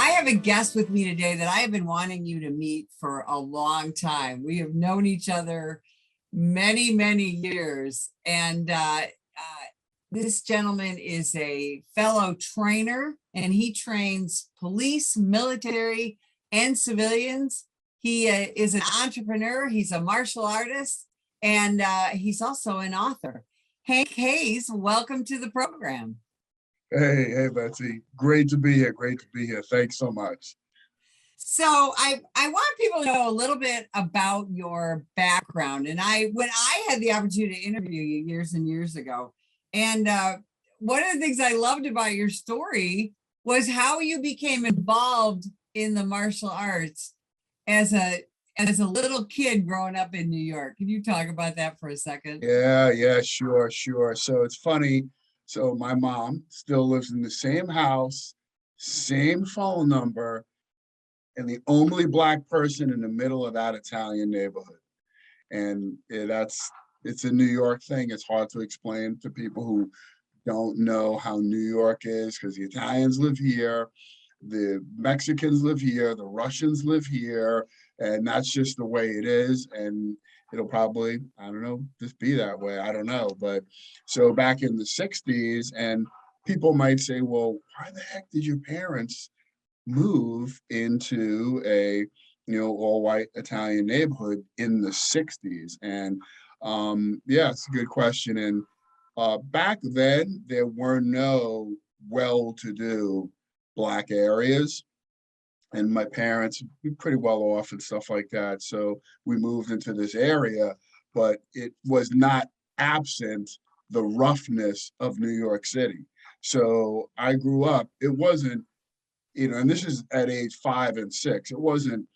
I have a guest with me today that I have been wanting you to meet for a long time. We have known each other many, many years. This gentleman is a fellow trainer and he trains police, military, and civilians. He is an entrepreneur, he's a martial artist, and he's also an author. Hank Hayes, welcome to the program. Hey, Betsy. Great to be here. Great to be here. Thanks so much. So I want people to know a little bit about your background. And when I had the opportunity to interview you years and years ago, and one of the things I loved about your story was how you became involved in the martial arts as a little kid growing up in New York. Can you talk about that for a second? Yeah, sure. So it's funny. So my mom still lives in the same house, same phone number, and the only Black person in the middle of that Italian neighborhood. And it's a New York thing. It's hard to explain to people who don't know how New York is, because the Italians live here, the Mexicans live here, the Russians live here, and that's just the way it is. And it'll probably, I don't know, just be that way. I don't know. But so back in the 60s, and people might say, well, why the heck did your parents move into a all white Italian neighborhood in the 60s? And yeah, it's a good question. And back then, there were no well-to-do Black areas. And my parents were pretty well off and stuff like that. So we moved into this area, but it was not absent the roughness of New York City. So I grew up, it wasn't, and this is at age 5 and 6, it wasn't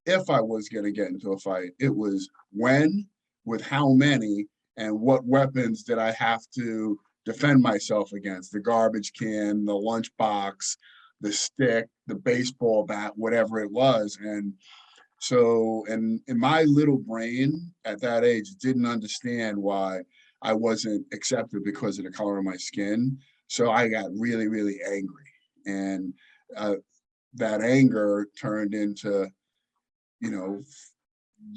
if I was going to get into a fight, it was when, with how many, and what weapons did I have to defend myself against: the garbage can, the lunchbox, the stick, the baseball bat, whatever it was. And so, and in my little brain at that age, didn't understand why I wasn't accepted because of the color of my skin. So I got really, really angry. And that anger turned into,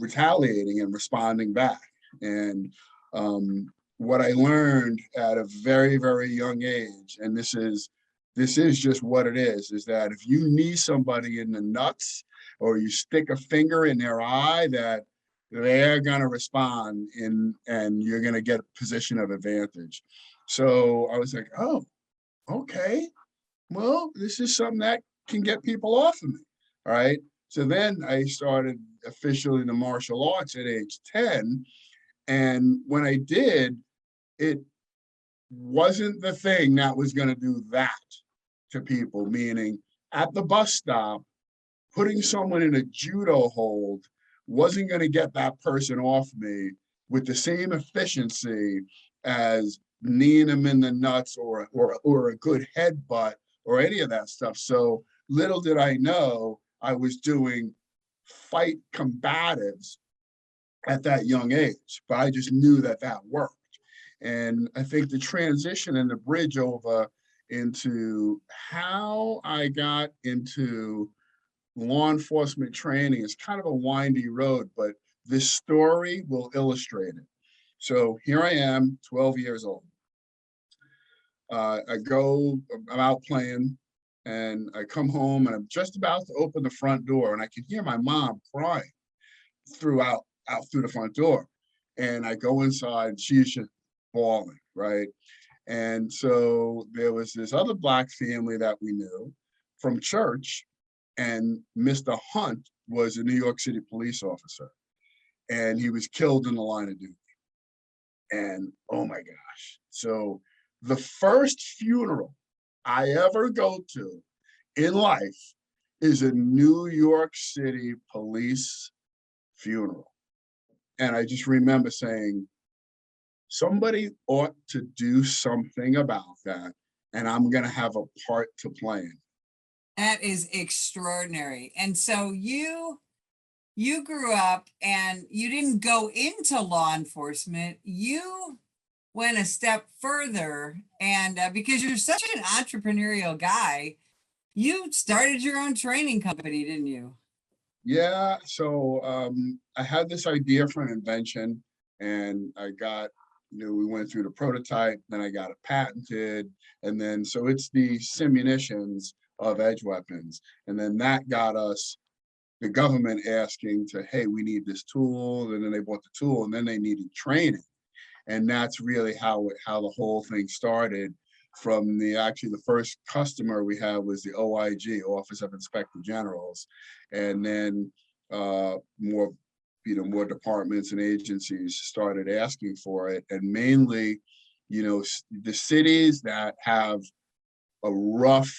retaliating and responding back. And what I learned at a very, very young age, and this is just what it is that if you knee somebody in the nuts or you stick a finger in their eye, that they're gonna respond and you're gonna get a position of advantage. So I was like, oh, okay, well, this is something that can get people off of me, all right? So then I started officially the martial arts at age 10. And when I did, it wasn't the thing that was going to do that to people, meaning at the bus stop, putting someone in a judo hold wasn't going to get that person off me with the same efficiency as kneeing them in the nuts or a good headbutt or any of that stuff. So little did I know I was doing fight combatives at that young age, but I just knew that worked. And I think the transition and the bridge over into how I got into law enforcement training is kind of a windy road, but this story will illustrate it. So here I am, 12 years old. I'm out playing, and I come home and I'm just about to open the front door, and I can hear my mom crying out through the front door. And I go inside, and she's just bawling, right? And so there was this other Black family that we knew from church, and Mr. Hunt was a New York City police officer, and he was killed in the line of duty. And oh my gosh. So the first funeral I ever go to in life is a New York City police funeral. And I just remember saying, somebody ought to do something about that, and I'm going to have a part to play in. That is extraordinary. And so you grew up and you didn't go into law enforcement. You went a step further, and because you're such an entrepreneurial guy, You started your own training company, didn't you? Yeah, so I had this idea for an invention, and we went through the prototype, then I got it patented, and then so it's the simunitions of edge weapons, and then that got us the government asking to, hey, we need this tool, and then they bought the tool, and then they needed training. And that's really how the whole thing started. From the first customer we had was the OIG, Office of Inspector Generals, and then more departments and agencies started asking for it, and mainly, the cities that have a rough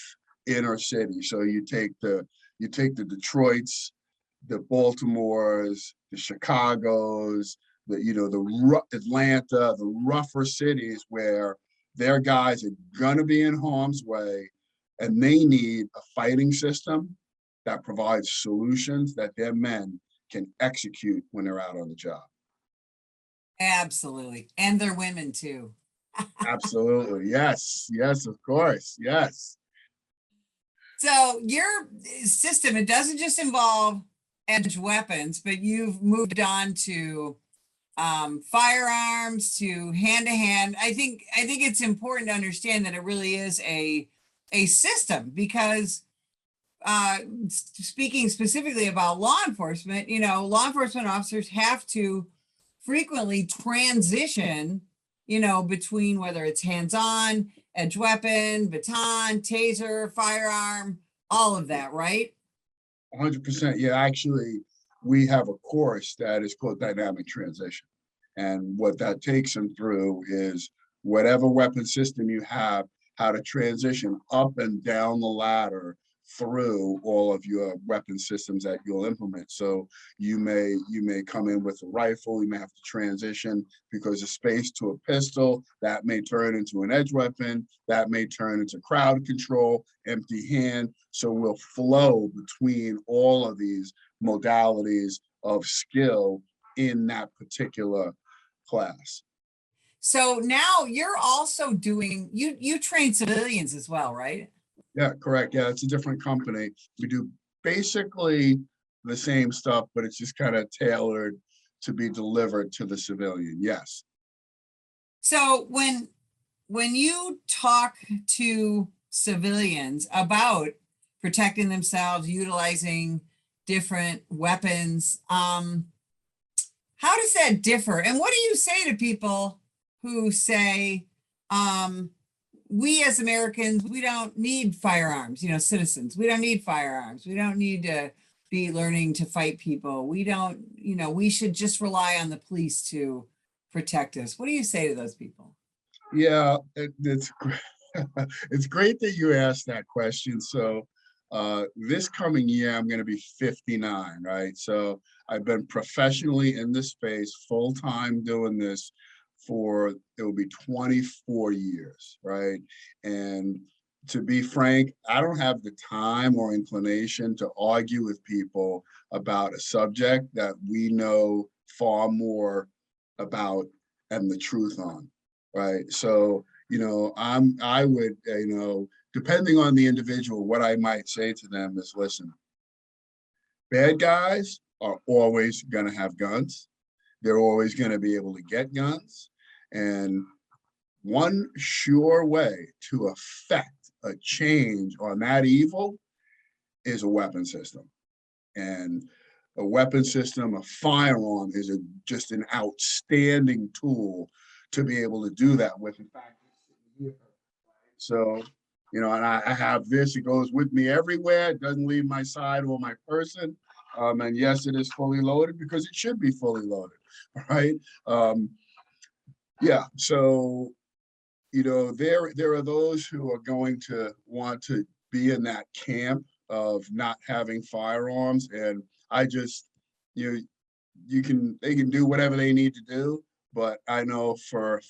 inner city. So you take the Detroits, the Baltimores, the Chicagos, Atlanta, the rougher cities where their guys are gonna be in harm's way, and they need a fighting system that provides solutions that their men can execute when they're out on the job. Absolutely. And they're women too. Absolutely, yes, yes, of course, yes. So your system, it doesn't just involve edge weapons, but you've moved on to firearms, to hand. I think it's important to understand that it really is a system, because speaking specifically about law enforcement, law enforcement officers have to frequently transition, between whether it's hands-on, edge weapon, baton, taser, firearm, all of that, right? 100%. Yeah, actually, we have a course that is called dynamic transition. And what that takes them through is whatever weapon system you have, how to transition up and down the ladder through all of your weapon systems that you'll implement. So you may come in with a rifle, you may have to transition because of space to a pistol, that may turn into an edge weapon, that may turn into crowd control, empty hand. So we'll flow between all of these modalities of skill in that particular class. So now you're also doing, you train civilians as well, right? Yeah, correct. Yeah, it's a different company. We do basically the same stuff, but it's just kind of tailored to be delivered to the civilian. Yes. So when you talk to civilians about protecting themselves, utilizing different weapons, how does that differ? And what do you say to people who say, we as Americans, we don't need firearms, citizens, we don't need firearms. We don't need to be learning to fight people. We don't, we should just rely on the police to protect us. What do you say to those people? Yeah, it's it's great that you asked that question. So this coming year, I'm going to be 59, right? So I've been professionally in this space, full time doing this for, it will be 24 years, right? And to be frank, I don't have the time or inclination to argue with people about a subject that we know far more about and the truth on, right? So, I would, depending on the individual, what I might say to them is, listen, bad guys are always going to have guns. They're always going to be able to get guns. And one sure way to affect a change on that evil is a weapon system. And a weapon system, a firearm is just an outstanding tool to be able to do that with. In fact, so, and I have this, it goes with me everywhere. It doesn't leave my side or my person. And yes, it is fully loaded because it should be fully loaded, right? Yeah, so, there are those who are going to want to be in that camp of not having firearms. And I just, they can do whatever they need to do. But I know for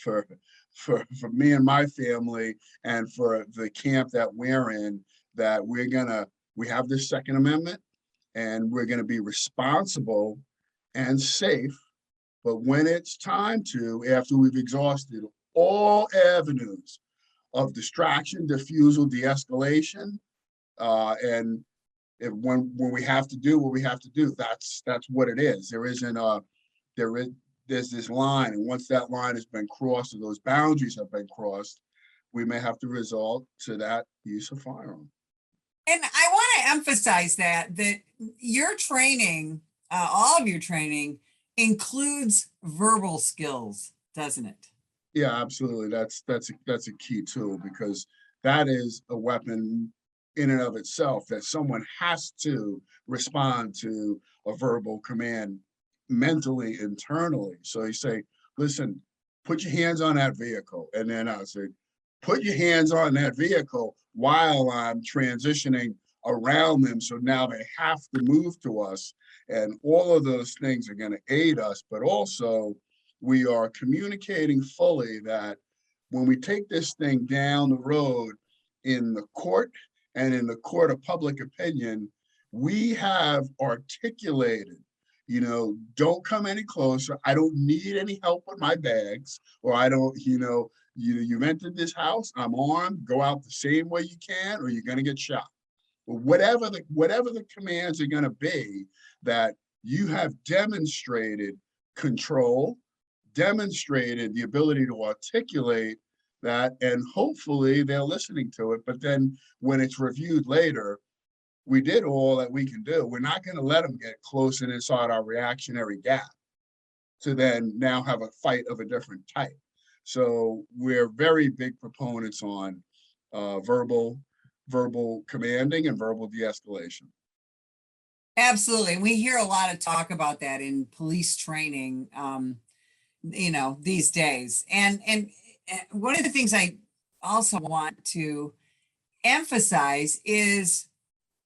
me and my family and for the camp that we're in, that we have this Second Amendment and we're gonna be responsible and safe. But when it's time to, after we've exhausted all avenues of distraction, diffusal, de-escalation, And if when we have to do what we have to do, that's what it is. There isn't a there's this line, and once that line has been crossed or those boundaries have been crossed, we may have to resort to that use of firearm. And I want to emphasize that your training, all of your training includes verbal skills, doesn't it? Yeah, absolutely. That's a key tool, because that is a weapon in and of itself, that someone has to respond to a verbal command mentally, internally. So you say, listen, put your hands on that vehicle. And then I say, put your hands on that vehicle while I'm transitioning around them. So now they have to move to us. And all of those things are going to aid us, but also we are communicating fully that when we take this thing down the road in the court and in the court of public opinion, we have articulated, don't come any closer. I don't need any help with my bags, or I don't, you've entered this house, I'm armed, go out the same way you can, or you're going to get shot. But whatever the commands are going to be, that you have demonstrated control, demonstrated the ability to articulate that, and hopefully they're listening to it. But then when it's reviewed later, we did all that we can do. We're not going to let them get close and inside our reactionary gap to then now have a fight of a different type. So we're very big proponents on verbal commanding and verbal de-escalation. Absolutely. We hear a lot of talk about that in police training, these days. And one of the things I also want to emphasize is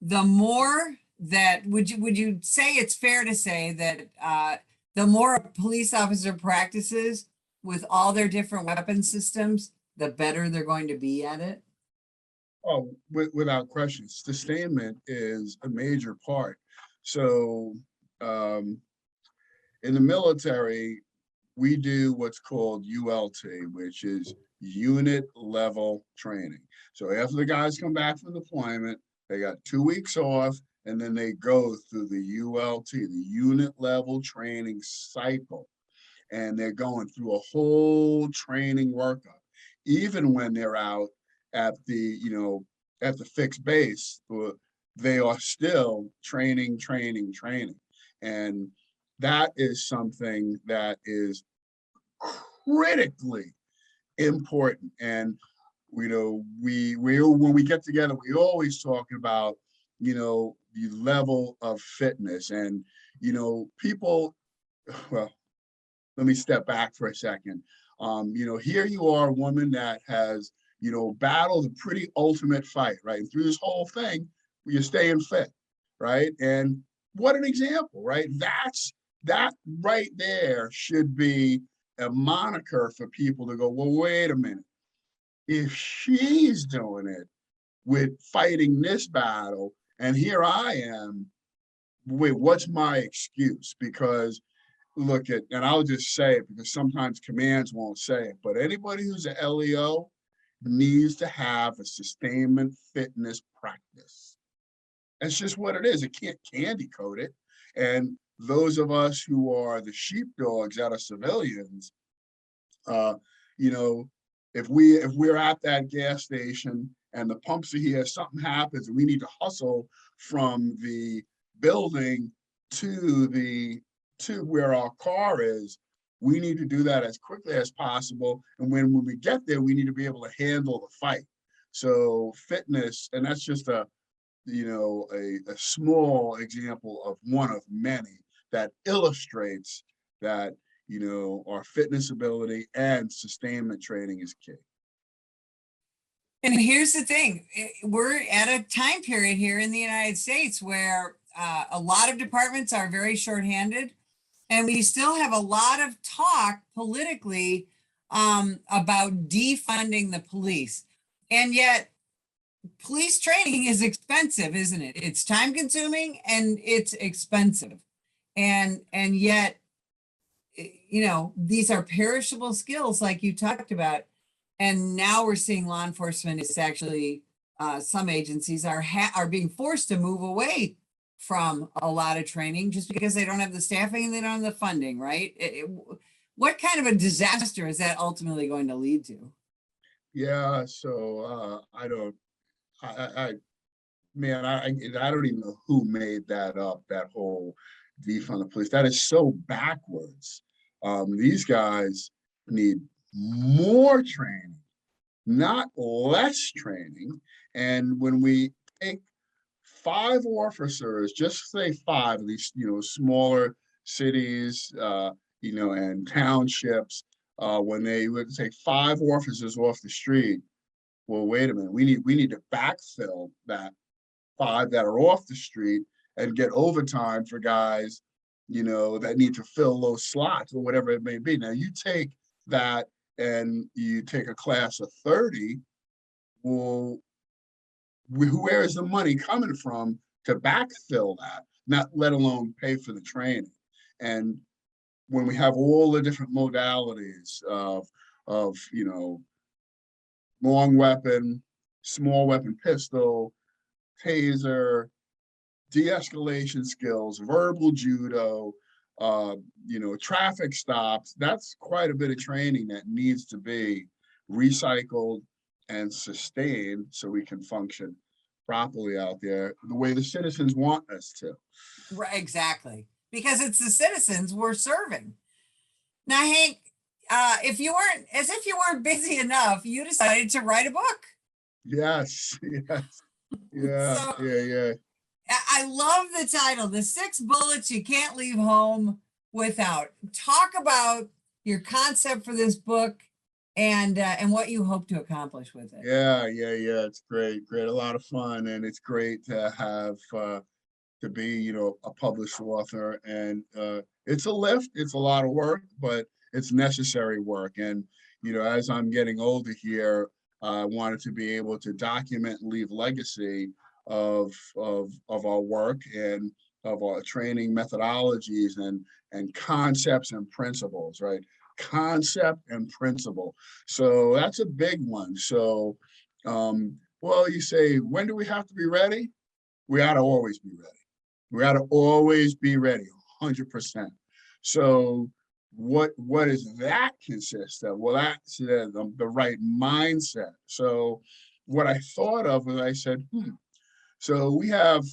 the more that, would you say it's fair to say that the more a police officer practices with all their different weapon systems, the better they're going to be at it? Oh, without question, sustainment is a major part. So in the military, we do what's called ULT, which is unit level training. So after the guys come back from deployment, they got 2 weeks off, and then they go through the ULT, the unit level training cycle. And they're going through a whole training workup. Even when they're out at the, at the fixed base, they are still training. And that is something that is critically important. And we when we get together, we always talk about the level of fitness. And people, well, let me step back for a second. Here you are, a woman that has battled a pretty ultimate fight, right? And through this whole thing, you're staying fit, right? And what an example, right? That right there should be a moniker for people to go, well, wait a minute. If she's doing it with fighting this battle, and here I am, wait, what's my excuse? Because look at, and I'll just say it because sometimes commands won't say it, but anybody who's an LEO needs to have a sustainment fitness practice. That's just what it is. It can't candy coat it. And those of us who are the sheepdogs that are civilians, if we're at that gas station and the pumps are here, something happens and we need to hustle from the building to where our car is, we need to do that as quickly as possible. And when we get there, we need to be able to handle the fight. So fitness, and that's just a small example of one of many that illustrates that our fitness ability and sustainment training is key. And here's the thing, we're at a time period here in the United States where a lot of departments are very shorthanded, and we still have a lot of talk politically about defunding the police. And yet police training is expensive, isn't it? It's time consuming and it's expensive. And yet, these are perishable skills like you talked about. And now we're seeing law enforcement is actually some agencies are being forced to move away from a lot of training just because they don't have the staffing and they don't have the funding, right? What kind of a disaster is that ultimately going to lead to? Yeah, so I don't, I man, I don't even know who made that up, that whole defund the police. That is so backwards. These guys need more training, not less training. And when we take 5 officers, just say five of these, smaller cities, and townships, when they would take 5 officers off the street, well, wait a minute, we need to backfill that 5 that are off the street and get overtime for guys, that need to fill those slots or whatever it may be. Now you take that and you take a class of 30, well, where is the money coming from to backfill that, not let alone pay for the training? And when we have all the different modalities of long weapon, small weapon pistol, taser, de-escalation skills, verbal judo, traffic stops, that's quite a bit of training that needs to be recycled and sustained so we can function properly out there the way the citizens want us to. Right, exactly. Because it's the citizens we're serving. Now, Hank, if you weren't busy enough, you decided to write a book. Yes, yes, yeah, So yeah, yeah. I love the title, The 6 Bullets You Can't Leave Home Without. Talk about your concept for this book and what you hope to accomplish with it. Yeah, yeah, yeah. It's great, great, a lot of fun, and it's great to have to be, a published author. And it's a lift, it's a lot of work, but it's necessary work. And as I'm getting older here, I wanted to be able to document and leave legacy of our work and of our training methodologies and concepts and principles, right? Concept and principle. So that's a big one. So, well, you say, when do we have to be ready? We ought to always be ready. We ought to always be ready, 100%. So what does that consist of? Well, that's the right mindset. So what I thought of was, I said, so we have,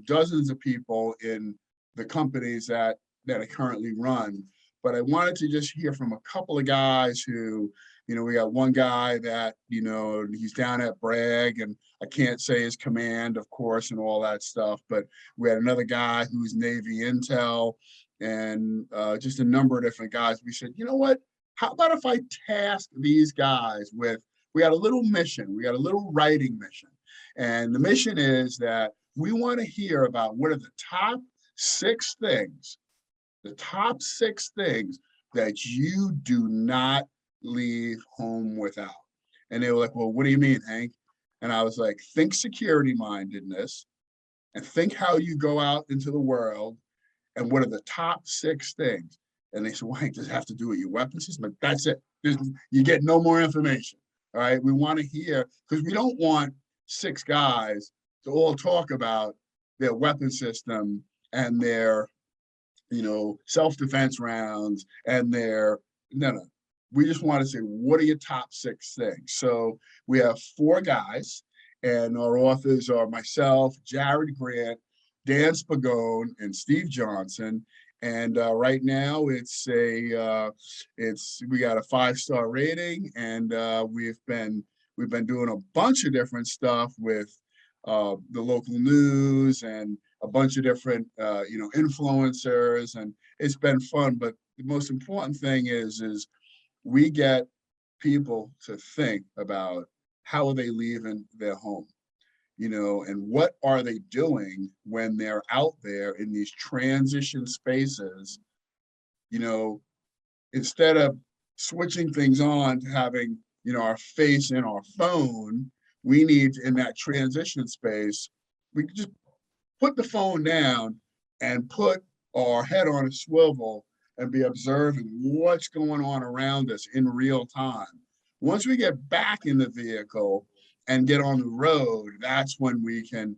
dozens of people in the companies that I currently run, but I wanted to just hear from a couple of guys who, we got one guy that, he's down at Bragg, and I can't say his command, of course, and all that stuff, but we had another guy who's Navy Intel, and just a number of different guys. We said, you know what? How about if I task these guys with, we got a little mission, we got a little writing mission. And the mission is that we want to hear about what are the top 6 things, the top 6 things that you do not leave home without. And they were like, well, what do you mean, Hank? And I was like, think security mindedness and think how you go out into the world and what are the top 6 things. And they said, well, Hank, does it have to do with your weapon system? But that's it. You get no more information. All right. We want to hear, because we don't want 6 guys to all talk about their weapon system and their, self-defense rounds and their, no. We just want to say, what are your top 6 things? So we have 4 guys, and our authors are myself, Jared Grant, Dan Spagone, and Steve Johnson. And right now we got a 5-star rating, and we've been doing a bunch of different stuff with the local news and a bunch of different influencers, and it's been fun. But the most important thing is we get people to think about how are they leaving their home, and what are they doing when they're out there in these transition spaces, instead of switching things on to having, our face in our phone, we need in that transition space, we can just put the phone down and put our head on a swivel and be observing what's going on around us in real time. Once we get back in the vehicle and get on the road, that's when we can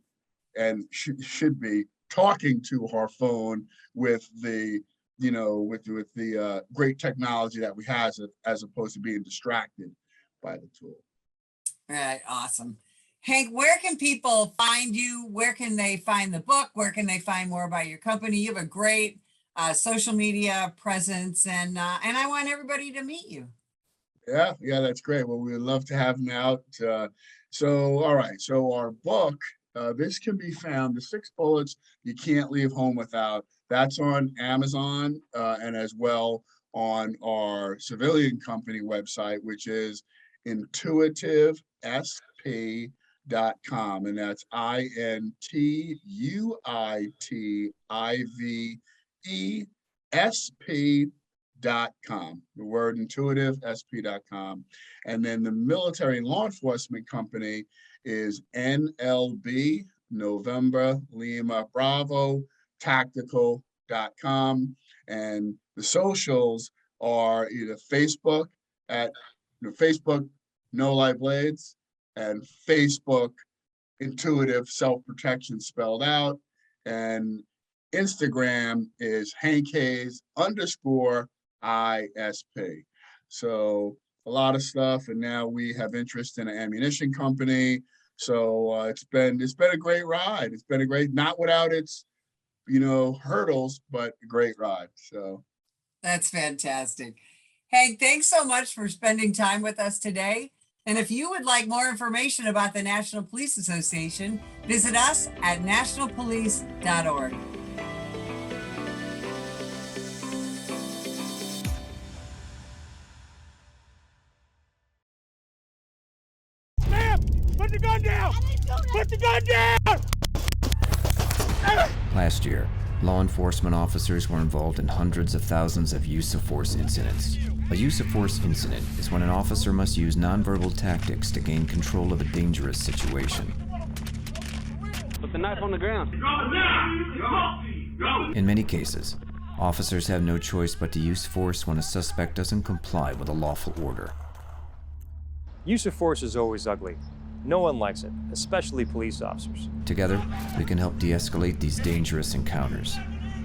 and should be talking to our phone with the with the great technology that we have, as opposed to being distracted by the tool. Right, awesome. Hank, where can people find you? Where can they find the book? Where can they find more about your company? You have a great social media presence, and I want everybody to meet you. Yeah, that's great. Well, we would love to have them out. All right. So our book, this can be found, The 6 Bullets You Can't Leave Home Without. That's on Amazon, and as well on our civilian company website, which is intuitivesp.com. And that's INTUITIVESP.com, the word intuitivesp.com. And then the military law enforcement company is NLB, November Lima Bravo tactical.com. And the socials are either Facebook at Facebook No Light Blades, and Facebook Intuitive Self-Protection spelled out, and Instagram is Hank Hayes _ISP. So a lot of stuff, and now we have interest in an ammunition company. So it's been a great ride. It's been a great, not without its hurdles, but a great ride. So that's fantastic. Hank, thanks so much for spending time with us today. And if you would like more information about the National Police Association, visit us at nationalpolice.org. Ma'am, put the gun down! Put the gun down! Last year, law enforcement officers were involved in hundreds of thousands of use of force incidents. A use of force incident is when an officer must use nonverbal tactics to gain control of a dangerous situation. Put the knife on the ground. In many cases, officers have no choice but to use force when a suspect doesn't comply with a lawful order. Use of force is always ugly. No one likes it, especially police officers. Together, we can help de-escalate these dangerous encounters.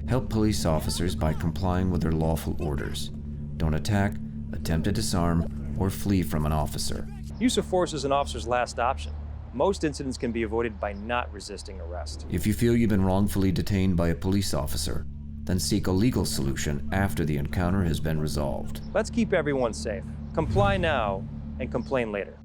Help police officers by complying with their lawful orders. Don't attack, attempt to disarm, or flee from an officer. Use of force is an officer's last option. Most incidents can be avoided by not resisting arrest. If you feel you've been wrongfully detained by a police officer, then seek a legal solution after the encounter has been resolved. Let's keep everyone safe. Comply now and complain later.